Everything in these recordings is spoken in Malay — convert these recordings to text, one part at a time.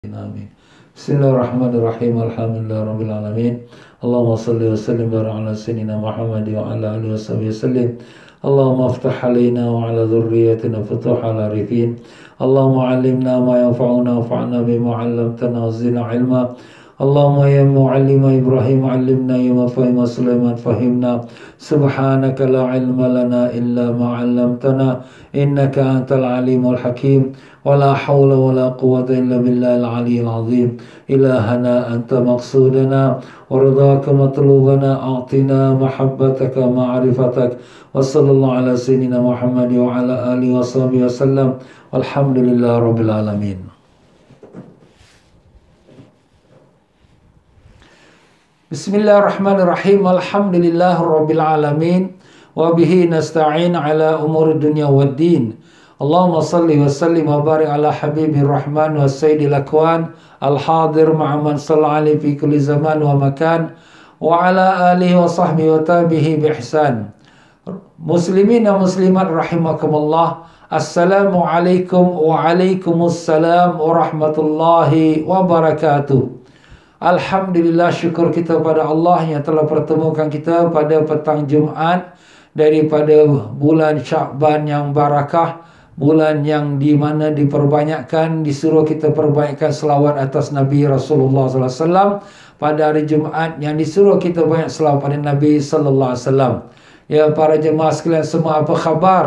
Amin. Bismillahirrahmanirrahim. Alhamdulillahirabbil alamin. Allahumma shalli wa sallim wa barik ala sayyidina Muhammad wa ala alihi wasallam. Allahumma aftah alaina wa ala dhurriyyatina futuhal arifin. Allahumma 'allimna ma yanfa'una wanfa'na bima 'allamtana wa zidna 'ilma. Allahumma ya mu'allima Ibrahim 'allimna ya mufahhima Sulaiman fahimna. Subhanaka la 'ilma lana illa ma 'allamtana innaka antal alimul hakim. ولا حول ولا قوة إلا بالله العلي العظيم. إلهنا أنت مقصودنا ورضاك مطلوبنا أعطنا محبتك معرفتك وصلى الله على سيدنا محمد وعلى آله وصحبه وسلم والحمد لله رب العالمين. Bismillahirrahmanirrahim. Alhamdulillah rabbil alamin wa bihi nasta'in ala umuri dunya waddin. Allahumma salli wa sallim wa barik ala habibir rahman wa sayyidil akwan al-hadir ma'aman sallallahu fi kulli zaman wa makan wa ala alihi wa sahbihi wa tabihi bi ihsan. Muslimin dan muslimat rahimakumullah. Assalamu alaikum wa alaikumussalam warahmatullahi wabarakatuh. Alhamdulillah, syukur kita pada Allah yang telah pertemukan kita pada petang Jumaat daripada bulan Sya'ban yang barakah, bulan yang di mana diperbanyakkan, disuruh kita perbanyakkan selawat atas Nabi Rasulullah sallallahu alaihi wasallam. Pada hari Jumaat yang disuruh kita banyak selawat pada Nabi sallallahu alaihi wasallam. Ya para jemaah sekalian semua, apa khabar?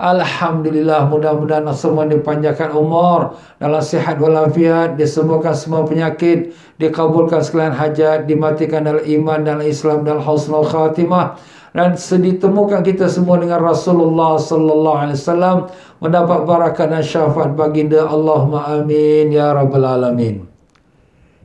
Alhamdulillah, mudah-mudahan semua dipanjangkan umur, dalam sihat walafiat, disembuhkan semua penyakit, dikabulkan sekalian hajat, dimatikan dalam iman, dalam Islam, dalam husnul khatimah, dan ditemukan kita semua dengan Rasulullah sallallahu alaihi wasallam, mendapat barakah dan syafaat baginda. Allahumma amin ya rabbal alamin.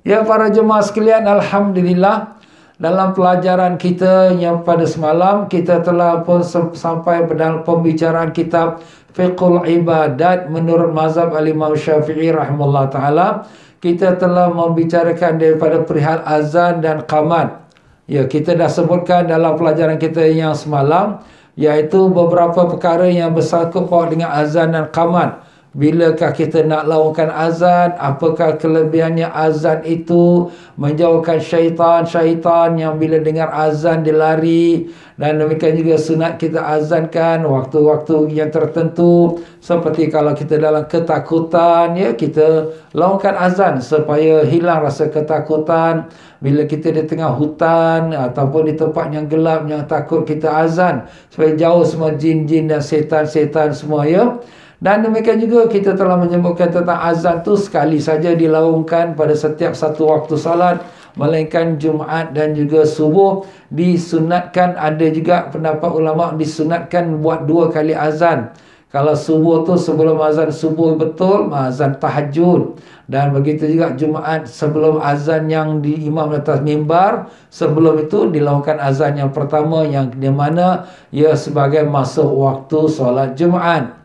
Ya para jemaah sekalian, alhamdulillah, dalam pelajaran kita yang pada semalam kita telah pun sampai dalam pembicaraan kitab Fiqhul Ibadat menurut mazhab Al-Imam Syafi'i rahimahullah taala. Kita telah membicarakan daripada perihal azan dan qamat. Ya, kita dah sebutkan dalam pelajaran kita yang semalam, iaitu beberapa perkara yang bersangkut paut dengan azan dan qamat. Bilakah kita nak lakukan azan? Apakah kelebihannya azan itu? Menjauhkan syaitan yang bila dengar azan dia lari. Dan demikian juga sunat kita azankan waktu-waktu yang tertentu. Seperti kalau kita dalam ketakutan, ya, kita lakukan azan supaya hilang rasa ketakutan. Bila kita di tengah hutan ataupun di tempat yang gelap yang takut, kita azan supaya jauh semua jin-jin dan setan-setan semua, ya. Dan demikian juga kita telah menyebutkan tentang azan tu sekali saja dilakukan pada setiap satu waktu salat, melainkan Jumaat dan juga subuh. Disunatkan, ada juga pendapat ulama disunatkan buat 2 kali azan. Kalau subuh tu sebelum azan subuh betul, azan tahajud. Dan begitu juga Jumaat sebelum azan yang di imam atas mimbar, sebelum itu dilakukan azan yang pertama, yang di mana ia sebagai masuk waktu solat Jumaat.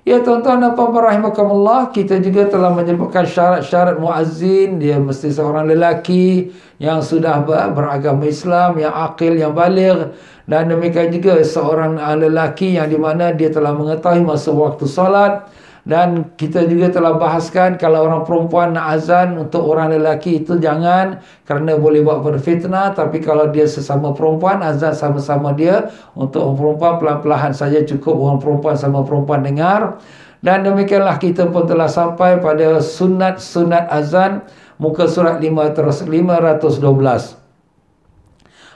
Ya tuan-tuan dan puan-puan rahimakumullah, kita juga telah menyebutkan syarat-syarat muazzin. Dia mesti seorang lelaki yang sudah beragama Islam, yang akil, yang baligh. Dan demikian juga seorang lelaki yang di mana dia telah mengetahui masa waktu solat. Dan kita juga telah bahaskan kalau orang perempuan nak azan untuk orang lelaki itu jangan, kerana boleh buat berfitnah. Tapi kalau dia sesama perempuan, azan sama-sama dia. Untuk orang perempuan pelan-pelan saja cukup, orang perempuan sama perempuan dengar. Dan demikianlah kita pun telah sampai pada sunat-sunat azan, muka surat 512.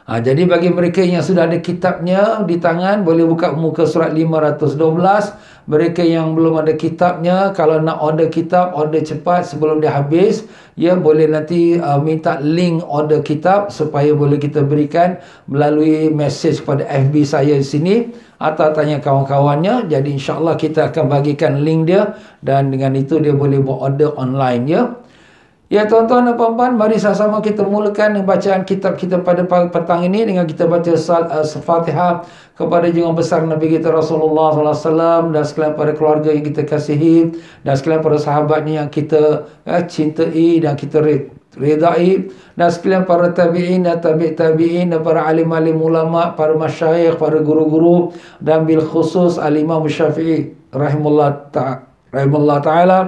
Jadi bagi mereka yang sudah ada kitabnya di tangan, boleh buka muka surat 512. Mereka yang belum ada kitabnya, kalau nak order kitab, order cepat sebelum dia habis. Ya, boleh nanti minta link order kitab supaya boleh kita berikan melalui mesej kepada FB saya di sini atau tanya kawan-kawannya. Jadi insya-Allah kita akan bagikan link dia, dan dengan itu dia boleh buat order online, ya. Ya tuan-tuan dan puan-puan, mari sama-sama kita mulakan bacaan kitab kita pada petang ini dengan kita baca Al-Fatihah kepada junjungan besar Nabi kita Rasulullah sallallahu alaihi wasallam, dan sekalian para keluarga yang kita kasihi, dan sekalian para sahabatnya yang kita cintai dan kita redai, dan sekalian para tabi'in dan tabi'in dan para alim-alim ulama, para masyayikh, para guru-guru, dan bil khusus Al-Imam Syafi'i rahimahullah ta'ala rahimahullah ta'ala,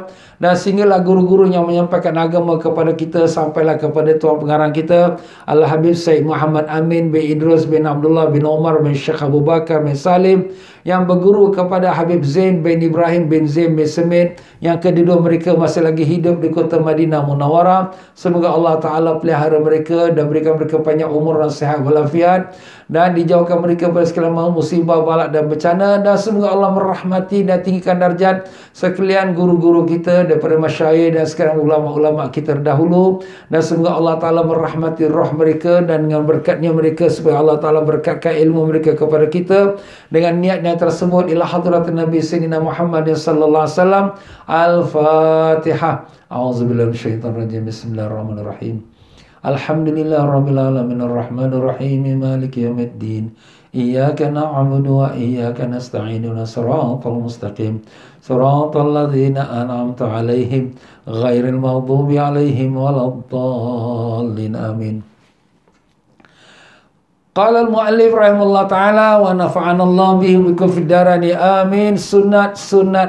dan sehinggalah guru-guru yang menyampaikan agama kepada kita sampailah kepada tuan pengarang kita Al-Habib Syed Muhammad Amin bin Idrus bin Abdullah bin Umar bin Syekh Abu Bakar bin Salim, yang berguru kepada Habib Zain bin Ibrahim bin Zain bin Semit, yang kedua mereka masih lagi hidup di kota Madinah Munawwarah. Semoga Allah Ta'ala pelihara mereka dan berikan mereka panjang umur dan sihat walafiat, dan dijauhkan mereka dari segala musibah, balak dan bencana, dan semoga Allah merahmati dan tinggikan darjat sekalian guru-guru kita daripada masyayikh dan sekarang ulama-ulama kita terdahulu, dan semoga Allah Ta'ala merahmati roh mereka, dan dengan berkatnya mereka supaya Allah Ta'ala berkatkan ilmu mereka kepada kita dengan niatnya tersebut ila hadrat Nabi Sayyidina Muhammad sallallahu alaihi wasallam. Al-Fatihah. A'udzubillahi minasyaitonir rajim. Bismillahirrahmanirrahim. Alhamdulillah rabbil alamin arrahmanir rahim maliki yaumiddin. Iyyaka na'budu wa iyyaka nasta'in siratal mustaqim siratal ladzina an'amta 'alaihim ghairil maghdubi 'alaihim waladdallin. Amin. Qala al-mu'allif rahimahullah ta'ala wa nafa'ana Allah bihi bikum fid darani amin. Sunat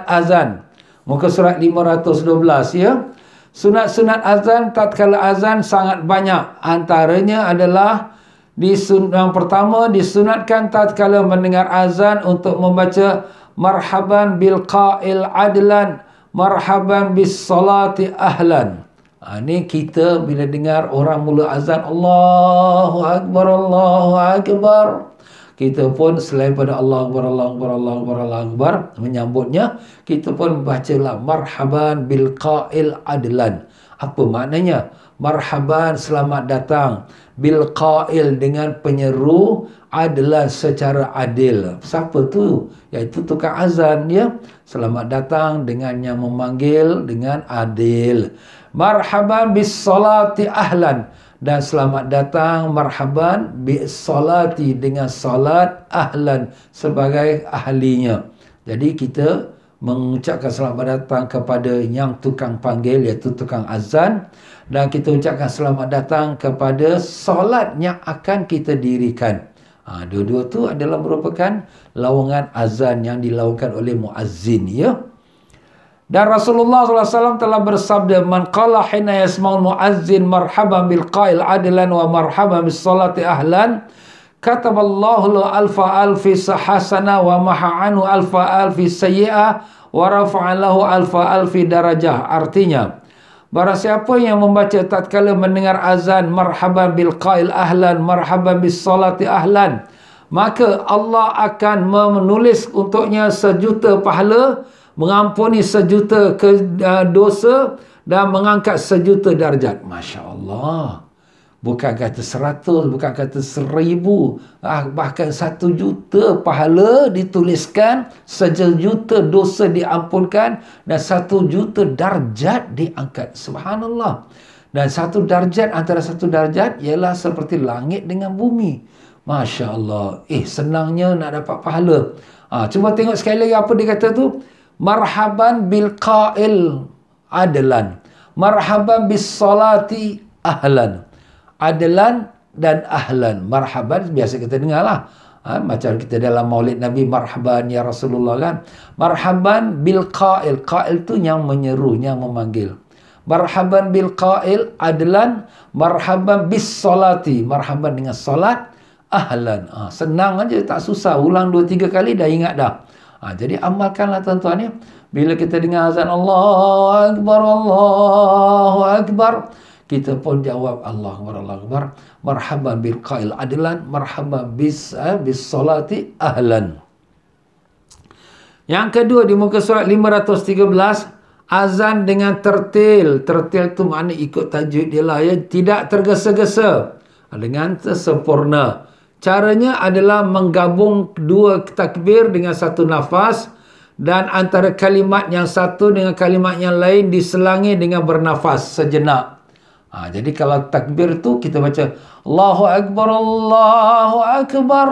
azan. Muka surat 512 ya. Sunat azan, tatkala azan sangat banyak. Antaranya adalah yang pertama disunatkan tatkala mendengar azan untuk membaca marhaban bil qa'il adlan, marhaban bis salati ahlan. Ini kita bila dengar orang mula azan Allahu Akbar, Allahu Akbar, kita pun selain pada Allah Akbar, Allah Akbar, Allah Akbar, Allah Akbar menyambutnya, kita pun bacalah marhaban bil qa'il adlan. Apa maknanya? Marhaban, selamat datang, bil qa'il, dengan penyeru, adlan, secara adil. Siapa tu? Iaitu tukang azan ya. Selamat datang dengan yang memanggil dengan adil. Marhaban bis salati ahlan, dan selamat datang marhaban bis salati, dengan salat, ahlan, sebagai ahlinya. Jadi kita mengucapkan selamat datang kepada yang tukang panggil, iaitu tukang azan, dan kita ucapkan selamat datang kepada solat yang akan kita dirikan. Dua-dua tu adalah merupakan lawangan azan yang dilakukan oleh muazzin ya. Dan Rasulullah SAW telah bersabda, man qala hina yasma'ul muazzin marhaban bil qa'il adlan wa marhaban bis salati ahlan, kataballahu lahu alfa alfi hasana wa maha anhu alfa alfi sayyi'ah wa rafa'a lahu alfa alfi darajah. Artinya, barang siapa yang membaca tatkala mendengar azan marhaban bil qa'il ahlan, marhaban bis salati ahlan, maka Allah akan menulis untuknya 1,000,000 pahala, mengampuni 1,000,000 dosa, dan mengangkat 1,000,000 darjat. Masya Allah. Bukan kata 100, bukan kata 1,000, bahkan 1,000,000 pahala dituliskan, 1,000,000 dosa diampunkan, dan 1,000,000 darjat diangkat. Subhanallah. Dan satu darjat, antara satu darjat ialah seperti langit dengan bumi. Masya Allah. Senangnya nak dapat pahala. Cuba tengok sekali lagi apa dia kata tu. Marhaban bil qa'il adlan, marhaban bis salati ahlan. Adlan dan ahlan. Marhaban biasa kita dengar lah. Macam kita dalam maulid Nabi, marhaban ya Rasulullah kan. Marhaban bil qa'il. Qa'il tu yang menyeru, yang memanggil. Marhaban bil qa'il adlan, marhaban bis salati. Marhaban dengan salat, ahlan. Senang aja, tak susah. Ulang 2-3 kali dah ingat dah. Jadi amalkanlah tuan-tuan ya. Bila kita dengar azan Allahu Akbar, Allahu Akbar, kita pun jawab Allah Akbar, Allah Akbar, marhaban bil qa'il adlan, marhaban bis salati ahlan. Yang kedua di muka surat 513, azan dengan tertil. Tertil tu makna ikut tajuk dia lah ya, tidak tergesa-gesa, dengan sempurna. Caranya adalah menggabung 2 takbir dengan 1 nafas, dan antara kalimat yang satu dengan kalimat yang lain diselangi dengan bernafas sejenak. Jadi kalau takbir tu kita baca Allahu Akbar, Allahu Akbar,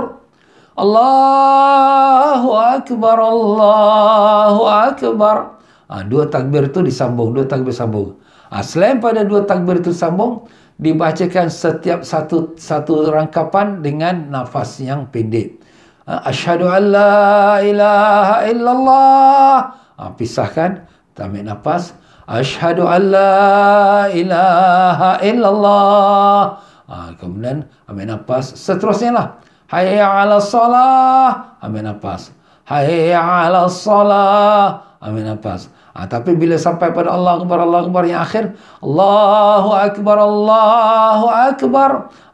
Allahu Akbar, Allahu Akbar. 2 takbir tu disambung, 2 takbir sambung. Selain pada 2 takbir itu sambung, dibacakan setiap satu rangkapan dengan nafas yang pendek. Asyhadu an la ilaha illallah. Pisahkan. Tarik nafas. Asyhadu an la ilaha illallah. Kemudian ambil nafas. Seterusnya lah. Hayya 'alas salah. Ambil nafas. Hayya 'alas salah. Ambil nafas. Tapi bila sampai pada Allah Akbar yang akhir, Allahu Akbar, Allahu Akbar.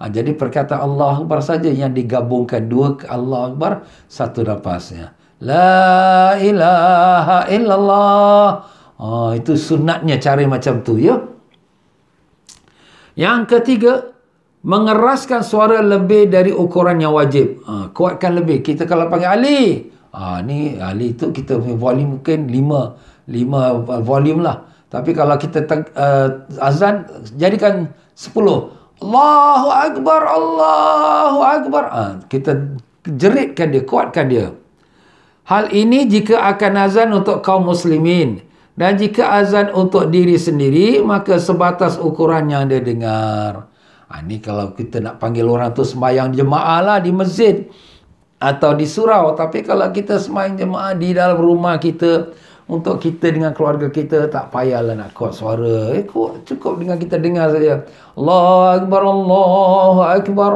Jadi perkataan Allah Akbar saja yang digabungkan dua ke Allah Akbar, satu nafasnya. La ilaha illallah. Itu sunatnya cara macam tu, ya. Yang ketiga, mengeraskan suara lebih dari ukuran yang wajib. Kuatkan lebih. Kita kalau panggil Ali, ni Ali tu kita punya volume mungkin 5 volume lah. Tapi kalau kita azan, jadikan 10. Allahu Akbar, Allahu Akbar. Kita jeritkan dia, kuatkan dia. Hal ini jika akan azan untuk kaum muslimin. Dan jika azan untuk diri sendiri, maka sebatas ukuran yang dia dengar. Ini kalau kita nak panggil orang tu sembahyang jemaah lah di masjid atau di surau. Tapi kalau kita sembahyang jemaah di dalam rumah kita, untuk kita dengan keluarga kita, tak payahlah nak kuat suara. Cukup dengan kita dengar saja. Allahu Akbar, Allahu Akbar.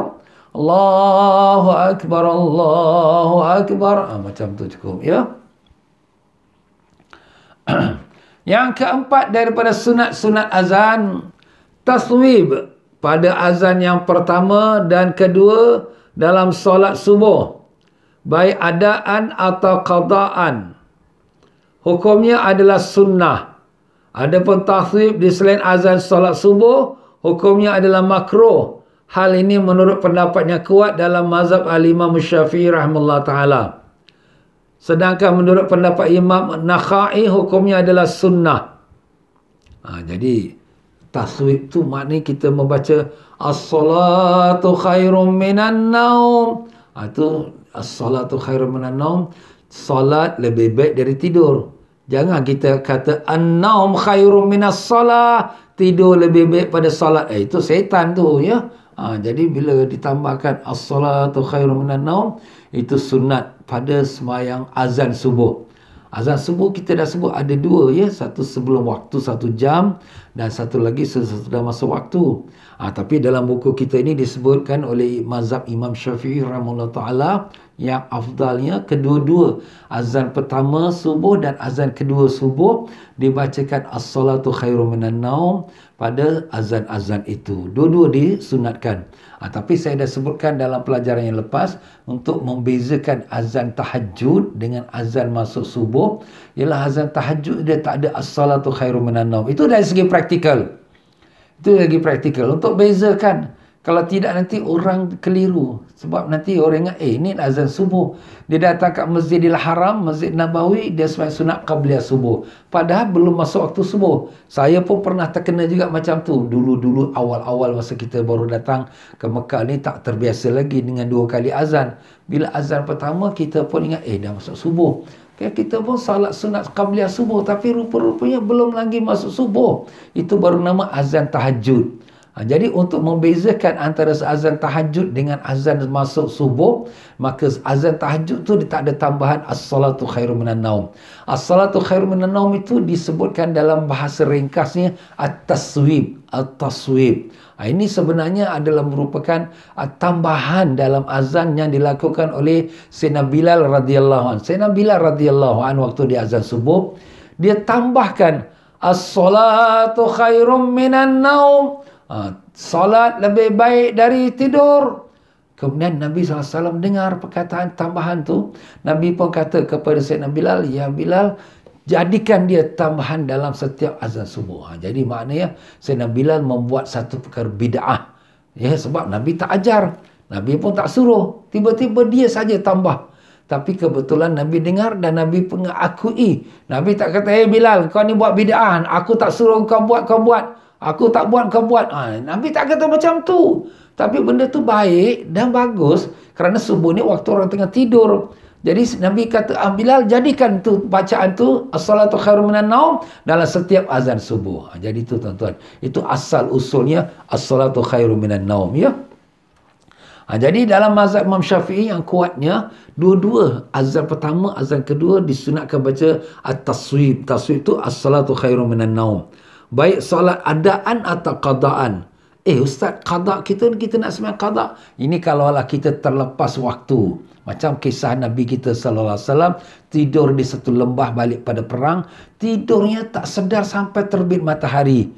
Allahu Akbar, Allahu Akbar. Macam tu cukup, ya. Yang keempat daripada sunat-sunat azan, taswib pada azan yang pertama dan kedua dalam solat subuh, baik adaan atau qadaan. Hukumnya adalah sunnah. Adapun taswib di selain azan solat subuh, hukumnya adalah makruh. Hal ini menurut pendapatnya kuat dalam mazhab al-Imam Syafi'i rahimahullah ta'ala. Sedangkan menurut pendapat Imam Nakhai, hukumnya adalah sunnah. Jadi taswib tu maknanya kita membaca as-salatu khairum minan naum. Itu as-salatu khairum minan naum. Salat lebih baik dari tidur. Jangan kita kata an-naum khairum minas salah. Tidur lebih baik pada salat. Itu setan tu, ya. Jadi bila ditambahkan as-salatu khairum minan naum, itu sunat pada sembahyang azan subuh. Azan subuh kita dah sebut ada dua, ya. Satu sebelum waktu 1 jam dan satu lagi sesudah masa waktu. Tapi dalam buku kita ini disebutkan oleh mazhab Imam Syafi'i rahimahullah ta'ala yang afdalnya kedua-dua. Azan pertama subuh dan azan kedua subuh dibacakan as-salatu khairum minan naum pada azan-azan itu. Dua-dua disunatkan. Tapi saya dah sebutkan dalam pelajaran yang lepas, untuk membezakan azan tahajud dengan azan masuk subuh, ialah azan tahajud dia tak ada as-salatu khairum minan naum. Itu dari segi praktikal. Itu lagi praktikal. Untuk bezakan. Kalau tidak nanti orang keliru. Sebab nanti orang ingat, ini azan subuh. Dia datang kat Masjidil Haram, Masjid Nabawi, dia sembahyang sunat qabliyah subuh. Padahal belum masuk waktu subuh. Saya pun pernah terkena juga macam tu. Dulu-dulu awal-awal masa kita baru datang ke Mekah ni, tak terbiasa lagi dengan 2 kali azan. Bila azan pertama, kita pun ingat, dah masuk subuh. Kita pun salat sunat qabliyah subuh, tapi rupa-rupanya belum lagi masuk subuh. Itu baru nama azan tahajud. Jadi untuk membezakan antara azan tahajud dengan azan masuk subuh, maka azan tahajud tu dia tak ada tambahan as-salatu khairum minan naum. As-salatu khairum minan naum itu disebutkan dalam bahasa ringkasnya at-taswib. At-taswib. Ini sebenarnya adalah merupakan tambahan dalam azan yang dilakukan oleh Sayyidina Bilal radhiyallahu anhu. Sayyidina Bilal radhiyallahu anhu waktu di azan subuh, dia tambahkan as-salatu khairum minan naum. Salat lebih baik dari tidur. Kemudian Nabi SAW dengar perkataan tambahan tu. Nabi pun kata kepada Sayyidina Bilal, ya Bilal, jadikan dia tambahan dalam setiap azan subuh. Jadi maknanya Sayyidina Bilal membuat satu perkara bid'ah. Ya, sebab Nabi tak ajar. Nabi pun tak suruh. Tiba-tiba dia saja tambah. Tapi kebetulan Nabi dengar dan Nabi mengakui. Nabi tak kata, Bilal, kau ni buat bid'ah. Aku tak suruh kau buat, kau buat. Aku tak buat, kau buat. Nabi tak kata macam tu. Tapi benda tu baik dan bagus. Kerana subuh ni waktu orang tengah tidur. Jadi Nabi kata, Bilal, jadikan tu bacaan tu, as-salatu khairum minan naum, dalam setiap azan subuh. Jadi tu tuan-tuan. Itu asal usulnya, as-salatu khairum minan naum, ya. Jadi dalam mazhab Imam Syafi'i yang kuatnya, dua-dua, azan pertama, azan kedua disunatkan baca at-taswib. Taswib itu as-salatu khairum minan naum. Baik solat adaan atau qadaan. Ustaz, qada kita nak sembahyang qada. Ini kalaulah kita terlepas waktu. Macam kisah Nabi kita sallallahu alaihi wasallam tidur di satu lembah balik pada perang, tidurnya tak sedar sampai terbit matahari.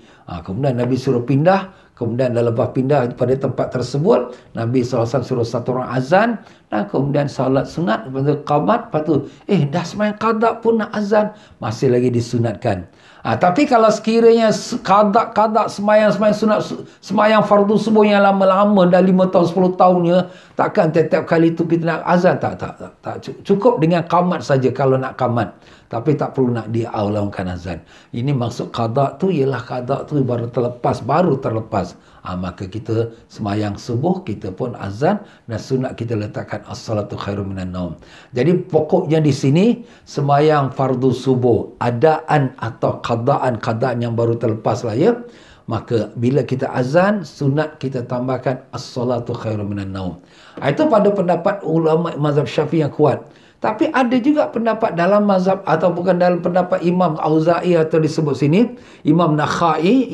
Kemudian Nabi suruh pindah, kemudian dah lepas pindah pada tempat tersebut, Nabi SAW suruh satu orang azan, dan kemudian salat sunat, lepas tu qamat, lepas tu dah sembahyang qada pun nak azan, masih lagi disunatkan. Tapi kalau sekiranya qada sembahyang sunat, sembahyang fardu subuh yang lama-lama dah 5 tahun 10 tahunnya, takkan tiap-tiap kali itu kita nak azan. Tak cukup dengan qamat saja kalau nak qamat, tapi tak perlu nak diaulangkan azan. Ini maksud qada tu ialah qada tu baru terlepas. Maka kita sembahyang subuh, kita pun azan, dan sunat kita letakkan as-salatu khairum minan naum. Jadi pokoknya di sini sembahyang fardu subuh, adaan atau qadaan yang baru terlepas lah ya. Maka bila kita azan, sunat kita tambahkan as-salatu khairum minan naum. Itu pada pendapat ulama mazhab Syafi'i yang kuat. Tapi ada juga pendapat dalam mazhab atau bukan dalam pendapat Imam Auza'i atau disebut sini Imam Nakhai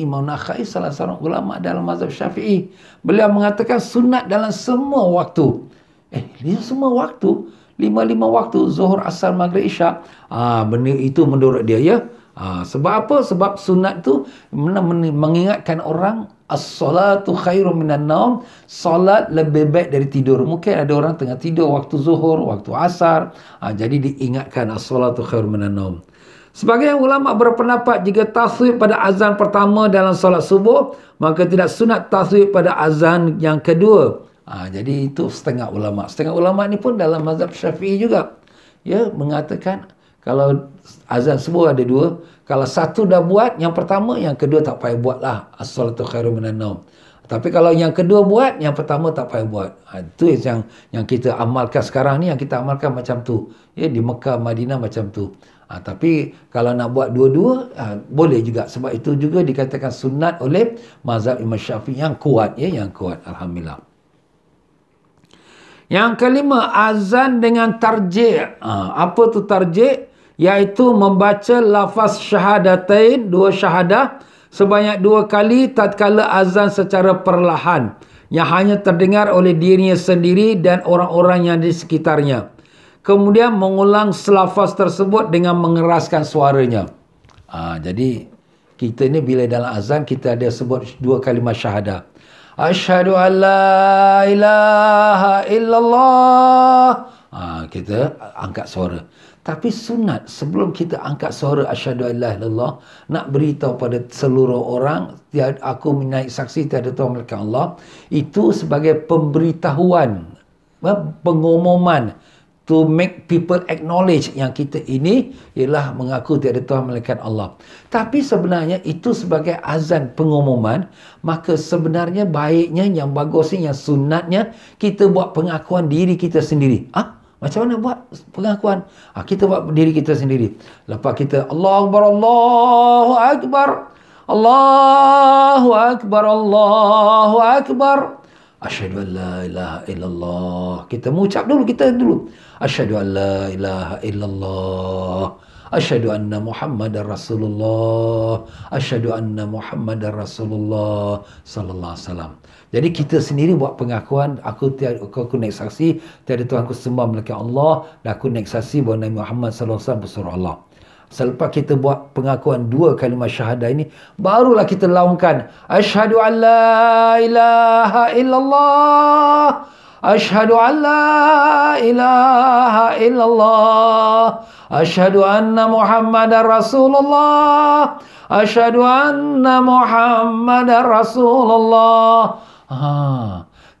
salah seorang ulama dalam mazhab Syafi'i. Beliau mengatakan sunat dalam semua waktu. Dia semua waktu, lima waktu, Zuhur, Asar, Maghrib, Isyak. Benda itu menurut dia ya. Sebab apa? Sebab sunat tu mengingatkan orang as-salatu khairum minan naum, salat lebih baik dari tidur. Mungkin ada orang tengah tidur waktu zuhur, waktu asar, jadi diingatkan as-salatu khairum minan naum. Sebagian ulama berpendapat jika taswib pada azan pertama dalam solat subuh, maka tidak sunat taswib pada azan yang kedua. Jadi itu setengah ulama. Setengah ulama ni pun dalam mazhab Syafi'i juga. Ya, mengatakan kalau azan subuh ada dua, kalau satu dah buat, yang pertama, yang kedua tak payah buat lah. As-salatu khairum minan naum. Tapi kalau yang kedua buat, yang pertama tak payah buat. Itu yang kita amalkan sekarang ni, yang kita amalkan macam tu. Ya, di Mekah, Madinah macam tu. Tapi kalau nak buat dua-dua, boleh juga. Sebab itu juga dikatakan sunat oleh mazhab Imam Syafi'i yang kuat. Ya, yang kuat. Alhamdulillah. Yang kelima, azan dengan tarjih. Apa tu tarjih? Iaitu membaca lafaz syahadatain, 2 syahadah, sebanyak 2 kali tatkala azan secara perlahan, yang hanya terdengar oleh dirinya sendiri dan orang-orang yang di sekitarnya. Kemudian mengulang lafaz tersebut dengan mengeraskan suaranya. Jadi kita ni bila dalam azan kita ada sebut 2 kalimah syahadah. Asyhadu an la ilaha illallah. Kita angkat suara. Tapi sunat sebelum kita angkat suara asyhadu an la ilaha illallah, nak beritahu pada seluruh orang, aku menaik saksi tiada Tuhan melainkan Allah. Itu sebagai pemberitahuan, pengumuman, to make people acknowledge yang kita ini ialah mengaku tiada Tuhan melainkan Allah. Tapi sebenarnya itu sebagai azan pengumuman, maka sebenarnya baiknya, yang bagusnya, yang sunatnya kita buat pengakuan diri kita sendiri. Macam mana buat pengakuan? Kita buat diri kita sendiri. Lepas kita Allahu Akbar, Allahu Akbar, Allahu Akbar, Allahu Akbar. Asyhadu an la ilaha illallah. Kita mengucap dulu, kita dulu. Asyhadu an la ilaha illallah. Asyhadu anna Muhammadar Rasulullah. Asyhadu anna Muhammadar Rasulullah sallallahu alaihi wasallam. Jadi kita sendiri buat pengakuan, aku naik saksi tiada Tuhan ku sembah melainkan Allah, dan aku naik saksi bahawa Nabi Muhammad sallallahu alaihi wasallam pesuruh Allah. Selepas kita buat pengakuan 2 kalimah syahadah ini, barulah kita laungkan asyhadu an la ilaha illallah. Asyhadu an la ilaha illallah. Asyhadu anna Muhammadar Rasulullah. Asyhadu anna Muhammadar Rasulullah.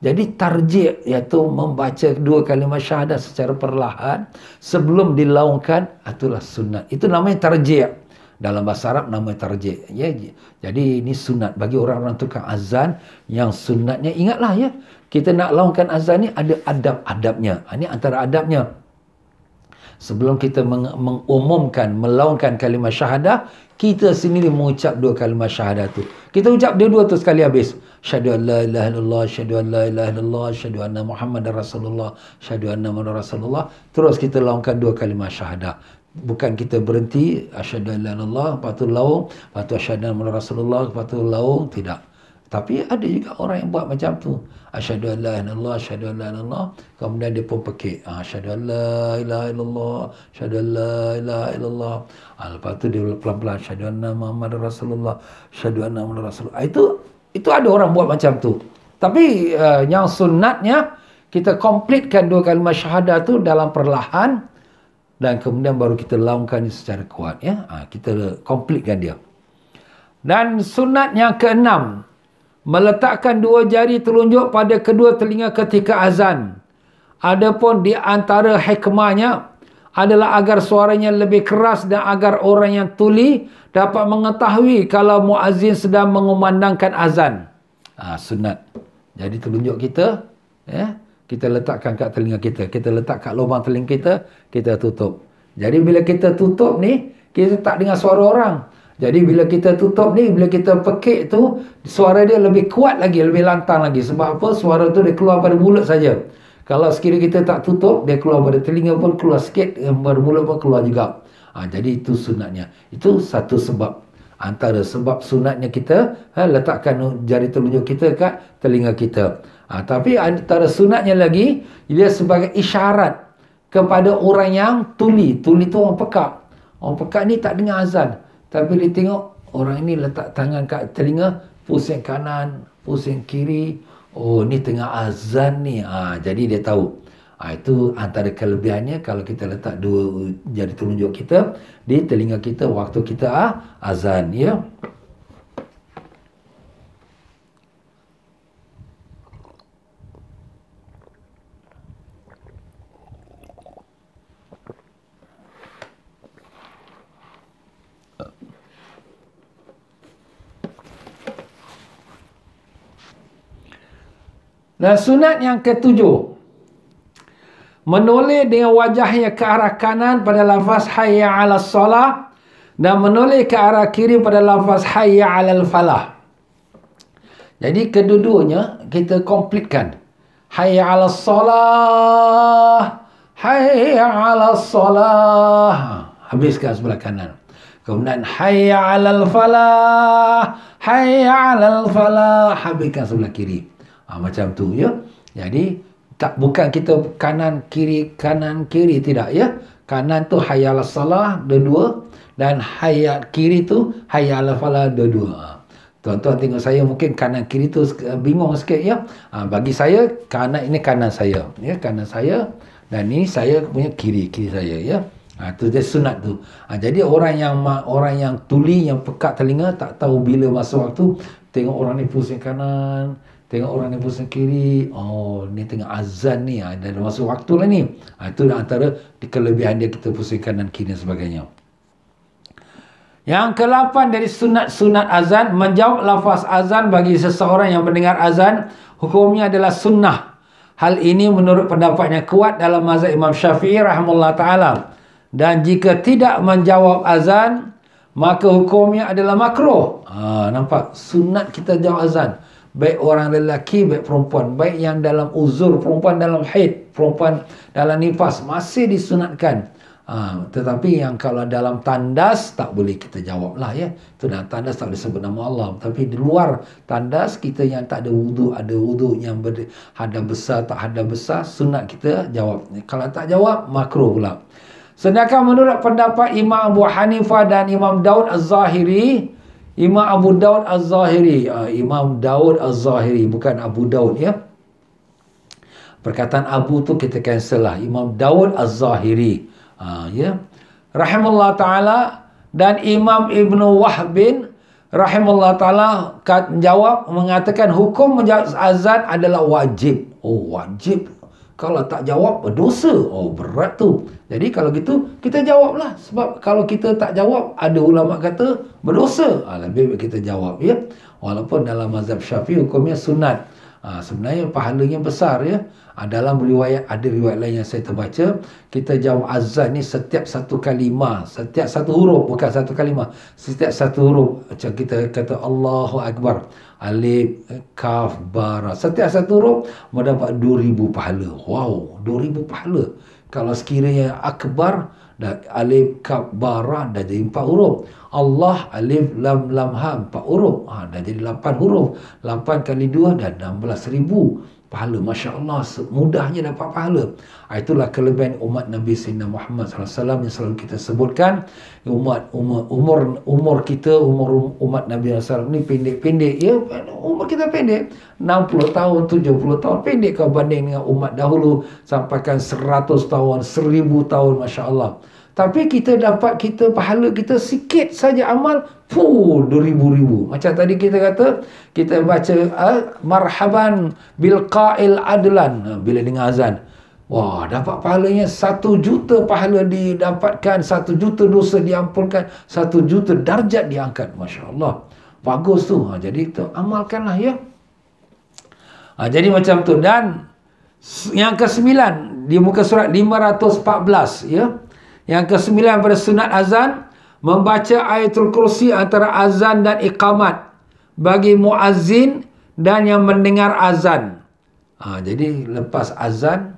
Jadi tarjih, iaitu membaca 2 kalimah syahadah secara perlahan sebelum dilaungkan, itulah sunat. Itu namanya tarjih. Dalam bahasa Arab namanya tarjih. Ya, jadi ini sunat bagi orang-orang tukang azan yang sunatnya. Ingatlah ya, kita nak laungkan azan ni ada adab-adabnya. Ini antara adabnya. Sebelum kita mengumumkan, melaungkan kalimah syahadah, kita sendiri mengucap dua kalimah syahadah tu. Kita ucap dua-dua tu sekali habis. Asyhadu an la ilaha illallah, asyhadu an la ilaha illallah, asyhadu anna Muhammadar Rasulullah, asyhadu anna Muhammadar Rasulullah. Terus kita laungkan dua kalimah syahadah. Bukan kita berhenti asyhadu an la ilaha illallah, lepas tu laung, lepas tu asyhadu anna Muhammadar Rasulullah, lepas tu laung, tidak. Tapi ada juga orang yang buat macam tu. Asyhadu an la ilaha illallah, asyhadu an la ilaha illallah, kemudian dia pun pekik. Asyhadu an la ilaha illallah, asyhadu an la ilaha illallah. Lepas tu dia pelan-pelan asyhadu anna Muhammadar Rasulullah, asyhadu anna Muhammadar Rasulullah. Itu ada orang buat macam tu. Tapi yang sunatnya kita komplitkan dua kalimah syahadah tu dalam perlahan dan kemudian baru kita laungkan secara kuat, ya. Kita komplitkan dia. Dan sunat yang keenam, meletakkan dua jari telunjuk pada kedua telinga ketika azan. Adapun di antara hikmahnya adalah agar suaranya lebih keras dan agar orang yang tuli dapat mengetahui kalau muazzin sedang mengumandangkan azan. Sunat. Jadi telunjuk kita, ya, kita letakkan kat telinga kita. Kita letak kat lubang telinga kita, kita tutup. Jadi bila kita tutup ni, kita tak dengar suara orang. Jadi bila kita tutup ni, bila kita pekik tu, suara dia lebih kuat lagi, lebih lantang lagi. Sebab apa? Suara tu dia keluar pada mulut saja. Kalau sekiranya kita tak tutup, dia keluar pada telinga pun keluar sikit, pada mulut pun keluar juga. Jadi itu sunatnya. Itu satu sebab. Antara sebab sunatnya kita letakkan jari telunjuk kita kat telinga kita. Tapi antara sunatnya lagi, dia sebagai isyarat kepada orang yang tuli. Tuli tu orang pekak. Orang pekak ni tak dengar azan. Tapi dia tengok orang ini letak tangan kat telinga, pusing kanan, pusing kiri. Oh, ni tengah azan ni. Jadi dia tahu. Itu antara kelebihannya kalau kita letak dua jari telunjuk kita di telinga kita waktu kita azan, ya. Dan sunat yang ketujuh, menoleh dengan wajahnya ke arah kanan pada lafaz hayya 'alas salah dan menoleh ke arah kiri pada lafaz hayya 'alal falah. Jadi kedua-duanya kita komplitkan. Hayya 'alas salah, hayya 'alas salah. Habiskan sebelah kanan. Kemudian hayya 'alal falah, hayya 'alal falah. Habiskan sebelah kiri. Macam tu, ya. Jadi bukan kita kanan kiri tidak, ya. Kanan tu hayya 'alas salah dua-dua dan hayya kiri tu hayya 'alal falah dua-dua. Tuan-tuan tengok saya mungkin kanan kiri tu bingung sikit, ya. Bagi saya kanan ini kanan saya, ya, kanan saya dan ini saya punya kiri saya, ya. Tu dia sunat tu. Jadi orang yang tuli, yang pekat telinga tak tahu bila masa waktu, tengok orang ni pusing kanan, tengok orang ni pusing kiri. Oh, ni tengah azan ni. Dah masuk waktu lah ni. Itu antara kelebihan dia, kita pusing kanan kiri dan sebagainya. Yang ke-8 dari sunat-sunat azan, menjawab lafaz azan bagi seseorang yang mendengar azan, hukumnya adalah sunnah. Hal ini menurut pendapat yang kuat dalam mazhab Imam Syafi'i rahimahullah ta'ala. Dan jika tidak menjawab azan, maka hukumnya adalah makruh. Nampak? Sunat kita jawab azan. Baik orang lelaki, baik perempuan. Baik yang dalam uzur, perempuan dalam haid, perempuan dalam nifas, masih disunatkan. Tetapi yang kalau dalam tandas, tak boleh kita jawab lah, ya. Itu dalam tandas tak boleh sebut nama Allah. Tapi di luar tandas, kita yang tak ada wudu, ada wudu, yang hadap besar, tak hadap besar, sunat kita jawab. Kalau tak jawab, makruh pula. Sedangkan menurut pendapat Imam Abu Hanifah dan Imam Daud Az-Zahiri, Imam Abu Daud Az-Zahiri, Imam Daud Az-Zahiri, bukan Abu Daud, ya. Perkataan Abu tu kita cancel lah. Imam Daud Az-Zahiri, ya. Rahimahullah ta'ala. Dan Imam Ibnu Wahbin rahimahullah ta'ala jawab, mengatakan hukum menjawab azan adalah wajib. Oh, wajib. Kalau tak jawab, berdosa. Oh, berat tu. Jadi kalau gitu, kita jawablah. Sebab kalau kita tak jawab, ada ulama kata berdosa. Lebih baik kita jawab, ya. Walaupun dalam mazhab Syafi'i hukumnya sunat. Sebenarnya pahalanya besar ya. Dalam riwayat, ada riwayat lain yang saya terbaca, kita jawab azan ni setiap satu kalimah, setiap satu huruf, bukan satu kalimah, setiap satu huruf. Macam kita kata Allahu Akbar, alif, kaf, bara, setiap satu huruf mendapat 2000 pahala. Wow, 2000 pahala. Kalau sekiranya akbar, dah alif, kaf, bara dah jadi 4 huruf. Allah, alif, lam, lam, ha, 4 huruf. Dah jadi 8 huruf. 8 kali 2 dah 16,000 pahala. Masya Allah, mudahnya dapat pahala. Itulah kelebihan umat Nabi Sayyidina Muhammad SAW yang selalu kita sebutkan. Umur kita, umat Nabi SAW ni pendek-pendek ya. Umur kita pendek, 60 tahun, 70 tahun, pendek kalau banding dengan umat dahulu sampaikan 100 tahun, 1000 tahun, Masya Allah. Tapi kita dapat, pahala kita sikit saja amal, 2000. Macam tadi kita kata, kita baca marhaban bil qa'il adlan bila dengar azan. Wah, dapat pahalanya 1 juta pahala didapatkan, 1 juta dosa diampunkan, 1 juta darjat diangkat. Masya Allah. Bagus tu. Jadi kita amalkanlah ya. Jadi macam tu. Dan yang ke-9 di muka surat 514 ya. Yang ke-9 pada sunat azan, membaca ayatul kursi antara azan dan iqamat bagi muazzin dan yang mendengar azan. Jadi lepas azan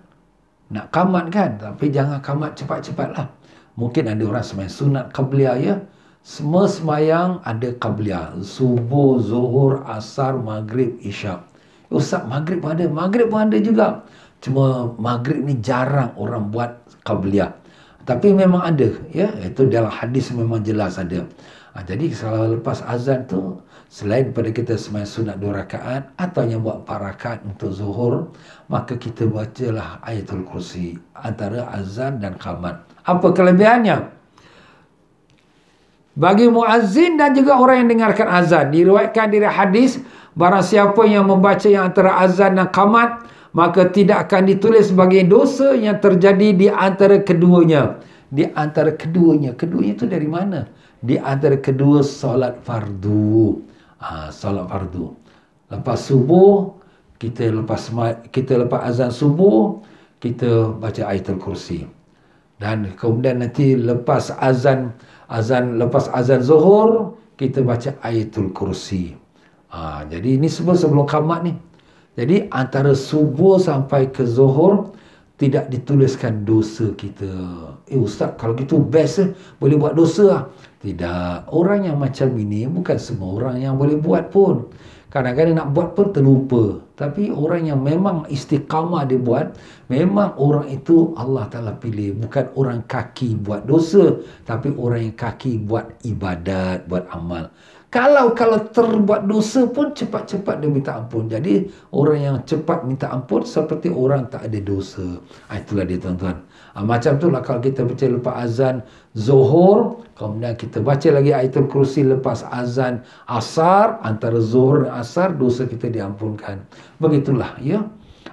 nak qamat kan, tapi jangan qamat cepat-cepatlah. Mungkin ada orang sembahyang sunat qabliyah ya. Semua sembahyang ada qabliyah. Subuh, zuhur, asar, maghrib, isyak. Ustaz, maghrib pun ada. Maghrib pun ada juga. Cuma maghrib ni jarang orang buat qabliyah. Tapi memang ada ya, itu dalam hadis memang jelas ada. Jadi kalau lepas azan tu, selain daripada kita sembahyang sunat 2 rakaat atau yang buat 4 rakaat untuk zuhur, maka kita bacalah ayatul kursi antara azan dan qamat. Apa kelebihannya? Bagi muazzin dan juga orang yang dengarkan azan, diriwayatkan dari hadis, barang siapa yang membaca yang antara azan dan qamat, maka tidak akan ditulis sebagai dosa yang terjadi di antara keduanya. Di antara keduanya. Keduanya itu dari mana? Di antara kedua solat fardu. Solat fardu. Lepas subuh, kita lepas azan subuh, kita baca ayatul kursi. Dan kemudian nanti lepas azan zuhur, kita baca ayatul kursi. Jadi ini semua sebelum qamat ni. Jadi antara subuh sampai ke zuhur tidak dituliskan dosa kita. Ustaz, kalau gitu best boleh buat dosa. Tidak. Orang yang macam ini bukan semua orang yang boleh buat pun. Kadang-kadang nak buat pun terlupa. Tapi orang yang memang istiqamah dia buat, memang orang itu Allah Ta'ala pilih. Bukan orang kaki buat dosa, tapi orang yang kaki buat ibadat, buat amal. Kalau terbuat dosa pun cepat-cepat dia minta ampun. Jadi orang yang cepat minta ampun seperti orang tak ada dosa. Itulah dia tuan-tuan. Macam tu lah kalau kita baca lepas azan zuhur, kemudian kita baca lagi ayatul kursi lepas azan asar, antara zuhur dan asar dosa kita diampunkan. Begitulah ya.